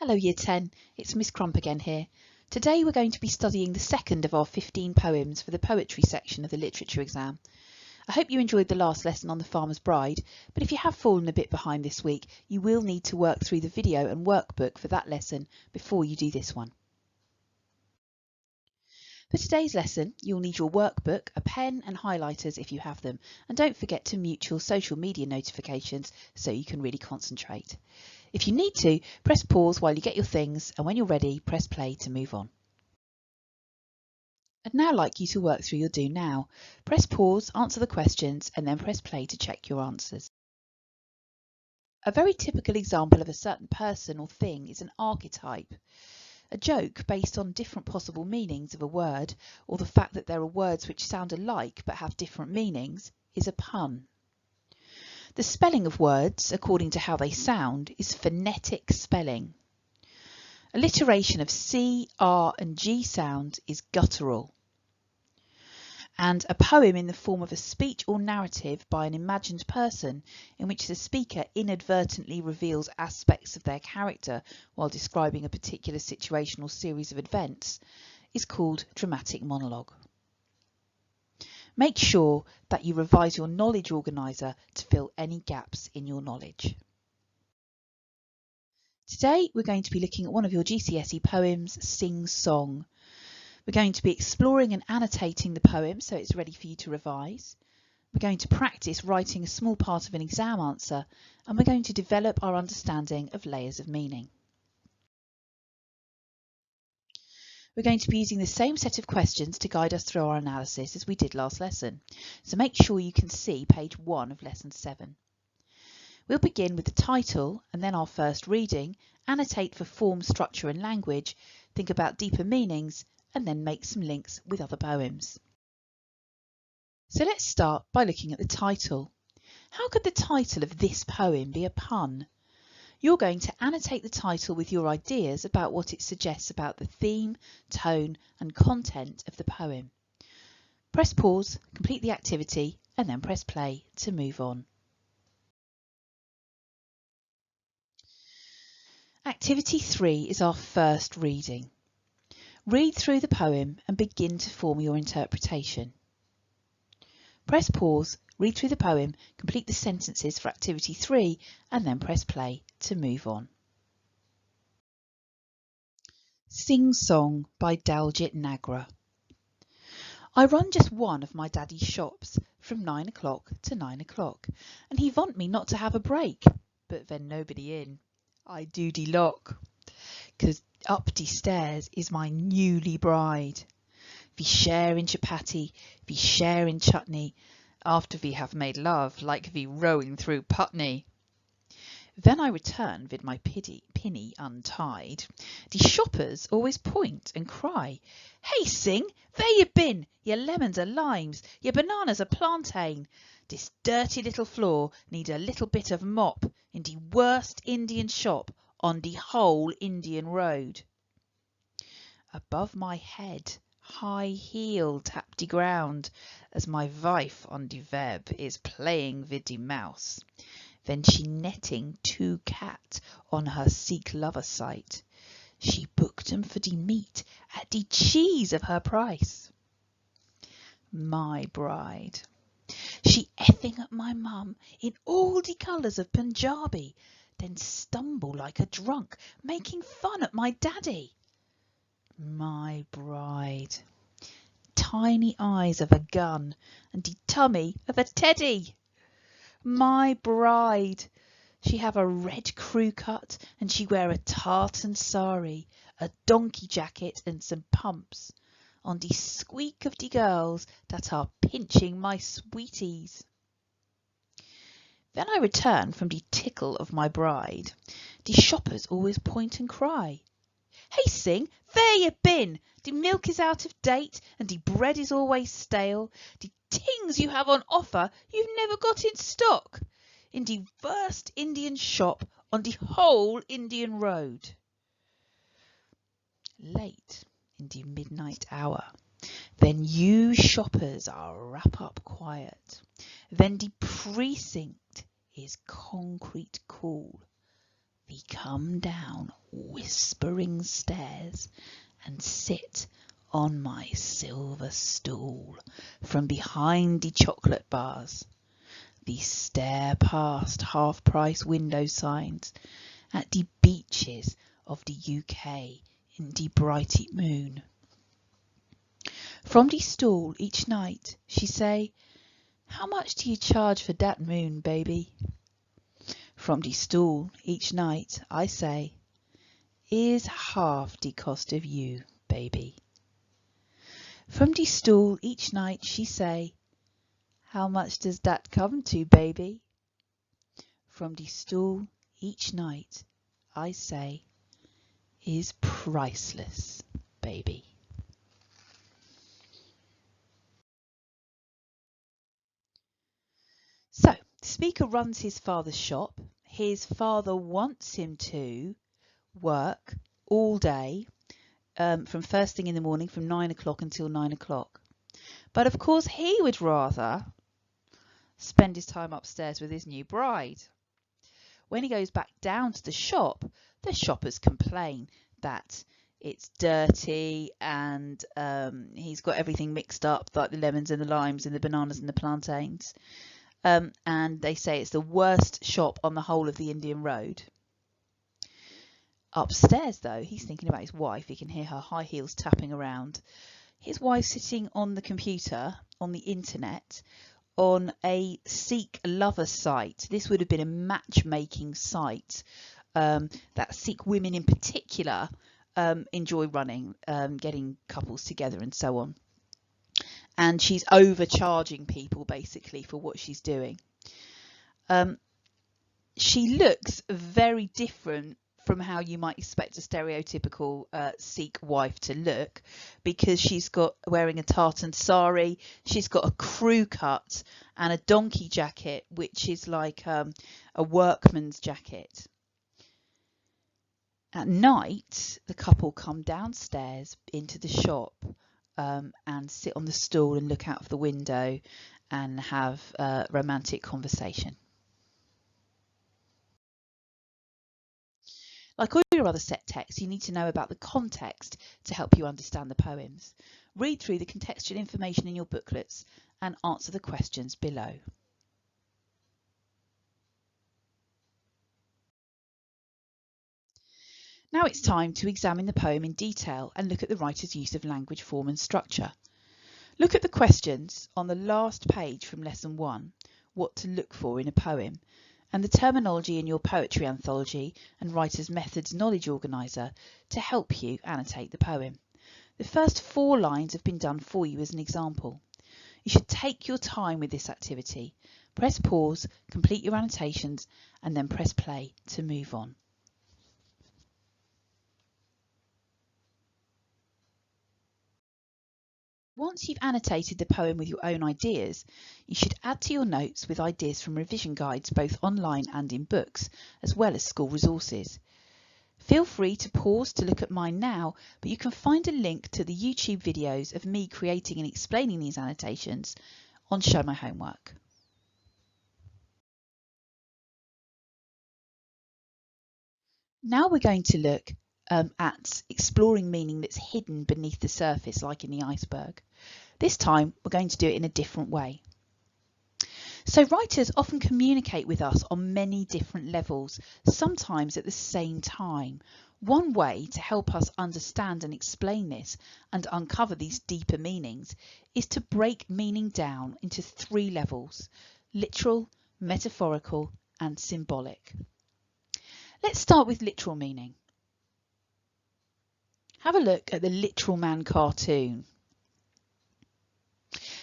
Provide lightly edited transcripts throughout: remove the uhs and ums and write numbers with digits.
Hello Year 10, it's Miss Crump again here. Today we're going to be studying the second of our 15 poems for the poetry section of the literature exam. I hope you enjoyed the last lesson on the Farmer's Bride, but if you have fallen a bit behind this week, you will need to work through the video and workbook for that lesson before you do this one. For today's lesson, you'll need your workbook, a pen and highlighters if you have them, and don't forget to mute your social media notifications so you can really concentrate. If you need to, press pause while you get your things, and when you're ready, press play to move on. I'd now like you to work through your do now. Press pause, answer the questions, and then press play to check your answers. A very typical example of a certain person or thing is an archetype. A joke based on different possible meanings of a word, or the fact that there are words which sound alike but have different meanings, is a pun. The spelling of words, according to how they sound, is phonetic spelling. Alliteration of C, R and G sounds is guttural. And a poem in the form of a speech or narrative by an imagined person in which the speaker inadvertently reveals aspects of their character while describing a particular situation or series of events is called dramatic monologue. Make sure that you revise your knowledge organiser to fill any gaps in your knowledge. Today we're going to be looking at one of your GCSE poems, Sing Song. We're going to be exploring and annotating the poem so it's ready for you to revise. We're going to practice writing a small part of an exam answer, and we're going to develop our understanding of layers of meaning. We're going to be using the same set of questions to guide us through our analysis as we did last lesson, so make sure you can see page 1 of lesson 7. We'll begin with the title and then our first reading, annotate for form, structure and language, think about deeper meanings, and then make some links with other poems. So let's start by looking at the title. How could the title of this poem be a pun? You're going to annotate the title with your ideas about what it suggests about the theme, tone and content of the poem. Press pause, complete the activity, and then press play to move on. Activity 3 is our first reading. Read through the poem and begin to form your interpretation. Press pause, read through the poem, complete the sentences for activity 3 and then press play to move on. Sing Song by Daljit Nagra. I run just one of my daddy's shops from 9 o'clock to 9 o'clock and he want me not to have a break, but then nobody in. I do-de lock, 'cause up de stairs is my newly bride. We share in chapati, we share in chutney, after we have made love like we rowing through Putney. Then I return with my pinny untied. The shoppers always point and cry, "Hey Sing, where you been? Your lemons are limes, your bananas are plantain. This dirty little floor need a little bit of mop in the worst Indian shop on the whole Indian road." Above my head, high heel tap the ground as my wife on the web is playing with the mouse. Then she netting 2 cat on her Sikh lover site. She booked 'em for the meat at the cheese of her price. My bride. She effing at my mum in all the colours of Punjabi, then stumble like a drunk, making fun at my daddy. My bride. Tiny eyes of a gun and the tummy of a teddy. My bride. She have a red crew cut and she wear a tartan sari, a donkey jacket and some pumps on the squeak of the girls that are pinching my sweeties. Then I return from the tickle of my bride. The shoppers always point and cry, "Hey Sing, where you been? The milk is out of date and the bread is always stale. The things you have on offer you've never got in stock in the worst Indian shop on the whole Indian road." Late in the midnight hour, then you shoppers are wrap up quiet. Then the precinct is concrete cool. thee come down whispering stairs and sit on my silver stool from behind the chocolate bars. Thee stare past half-price window signs at the beaches of the UK in the brighty moon. From the stool each night she say, "How much do you charge for that moon, baby?" From the stool each night I say, "Is half the cost of you, baby." From the stool each night she say, "How much does that come to, baby?" From the stool each night I say, "Is priceless, baby." So, the speaker runs his father's shop. His father wants him to work all day, from first thing in the morning, from 9 o'clock until 9 o'clock. But of course, he would rather spend his time upstairs with his new bride. When he goes back down to the shoppers complain that it's dirty and he's got everything mixed up, like the lemons and the limes and the bananas and the plantains. And they say it's the worst shop on the whole of the Indian Road. Upstairs, though, he's thinking about his wife. He can hear her high heels tapping around. His wife sitting on the computer, on the internet, on a Sikh lover site. This would have been a matchmaking site that Sikh women in particular enjoy running, getting couples together and so on. And she's overcharging people basically for what she's doing. She looks very different from how you might expect a stereotypical Sikh wife to look, because she's got wearing a tartan sari, she's got a crew cut and a donkey jacket, which is like a workman's jacket. At night, the couple come downstairs into the shop and sit on the stool and look out of the window and have a romantic conversation. Like all your other set texts, you need to know about the context to help you understand the poems. Read through the contextual information in your booklets and answer the questions below. Now it's time to examine the poem in detail and look at the writer's use of language, form and structure. Look at the questions on the last page from Lesson 1, what to look for in a poem, and the terminology in your poetry anthology and Writer's Methods Knowledge Organiser to help you annotate the poem. The first 4 lines have been done for you as an example. You should take your time with this activity. Press pause, complete your annotations, and then press play to move on. Once you've annotated the poem with your own ideas, you should add to your notes with ideas from revision guides both online and in books, as well as school resources. Feel free to pause to look at mine now, but you can find a link to the YouTube videos of me creating and explaining these annotations on Show My Homework. Now we're going to look at exploring meaning that's hidden beneath the surface, like in the iceberg. This time we're going to do it in a different way. So writers often communicate with us on many different levels, sometimes at the same time. One way to help us understand and explain this and uncover these deeper meanings is to break meaning down into 3 levels: literal, metaphorical and symbolic. Let's start with literal meaning. Have a look at the Literal Man cartoon.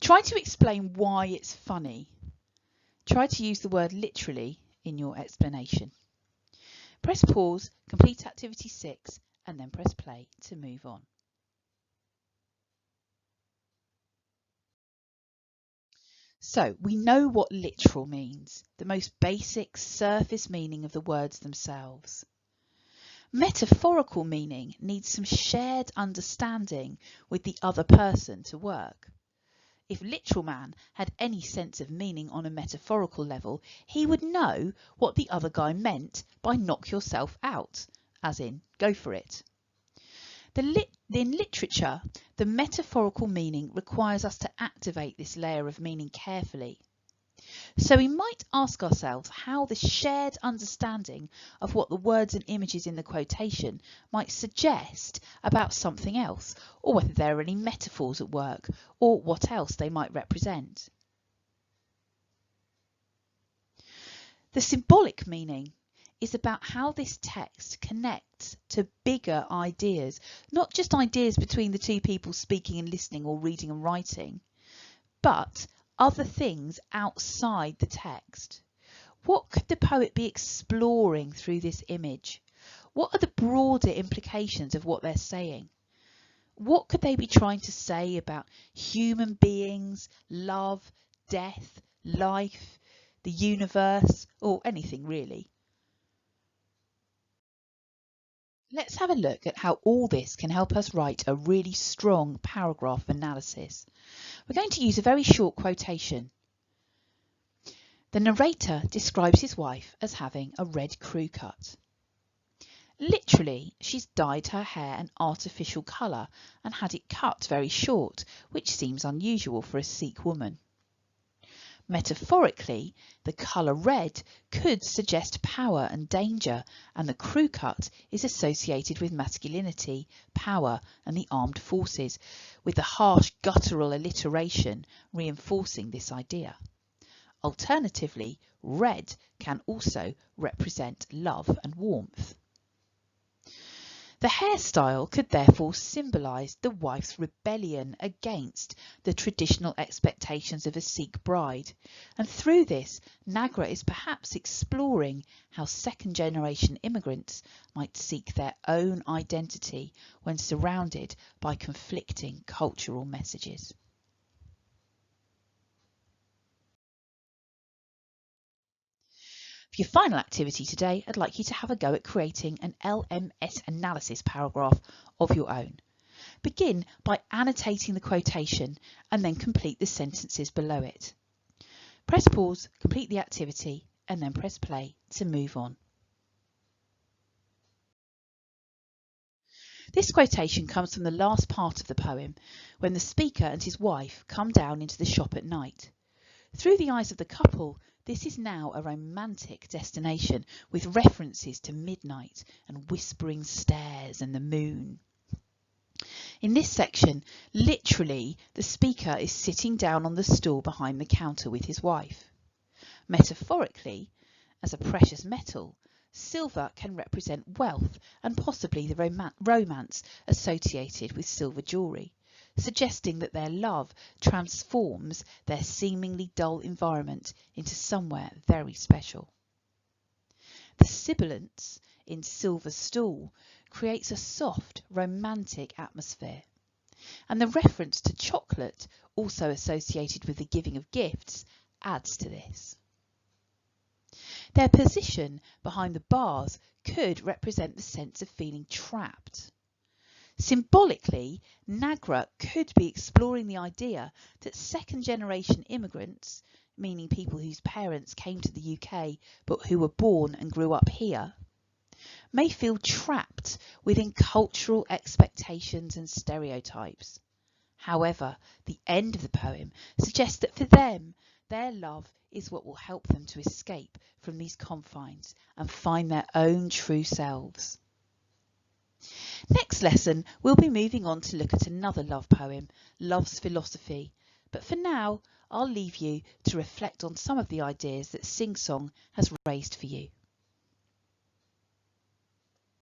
Try to explain why it's funny. Try to use the word literally in your explanation. Press pause, complete activity 6, and then press play to move on. So we know what literal means, the most basic surface meaning of the words themselves. Metaphorical meaning needs some shared understanding with the other person to work. If literal man had any sense of meaning on a metaphorical level, he would know what the other guy meant by knock yourself out, as in go for it. In literature, the metaphorical meaning requires us to activate this layer of meaning carefully. So we might ask ourselves how the shared understanding of what the words and images in the quotation might suggest about something else, or whether there are any metaphors at work, or what else they might represent. The symbolic meaning is about how this text connects to bigger ideas, not just ideas between the two people speaking and listening or reading and writing, but other things outside the text. What could the poet be exploring through this image? What are the broader implications of what they're saying? What could they be trying to say about human beings, love, death, life, the universe, or anything really? Let's have a look at how all this can help us write a really strong paragraph analysis. We're going to use a very short quotation. The narrator describes his wife as having a red crew cut. Literally, she's dyed her hair an artificial colour and had it cut very short, which seems unusual for a Sikh woman. Metaphorically, the colour red could suggest power and danger, and the crew cut is associated with masculinity, power and the armed forces, with the harsh guttural alliteration reinforcing this idea. Alternatively, red can also represent love and warmth. The hairstyle could therefore symbolise the wife's rebellion against the traditional expectations of a Sikh bride, and through this, Nagra is perhaps exploring how second-generation immigrants might seek their own identity when surrounded by conflicting cultural messages. For your final activity today, I'd like you to have a go at creating an LMS analysis paragraph of your own. Begin by annotating the quotation and then complete the sentences below it. Press pause, complete the activity, and then press play to move on. This quotation comes from the last part of the poem, when the speaker and his wife come down into the shop at night. Through the eyes of the couple, this is now a romantic destination with references to midnight and whispering stairs and the moon. In this section, literally, the speaker is sitting down on the stool behind the counter with his wife. Metaphorically, as a precious metal, silver can represent wealth and possibly the romance associated with silver jewellery, suggesting that their love transforms their seemingly dull environment into somewhere very special. The sibilance in silver stool creates a soft, romantic atmosphere, and the reference to chocolate, also associated with the giving of gifts, adds to this. Their position behind the bars could represent the sense of feeling trapped. Symbolically, Nagra could be exploring the idea that second-generation immigrants, meaning people whose parents came to the UK but who were born and grew up here, may feel trapped within cultural expectations and stereotypes. However, the end of the poem suggests that for them, their love is what will help them to escape from these confines and find their own true selves. Next lesson, we'll be moving on to look at another love poem, Love's Philosophy. But for now, I'll leave you to reflect on some of the ideas that Singh Song has raised for you.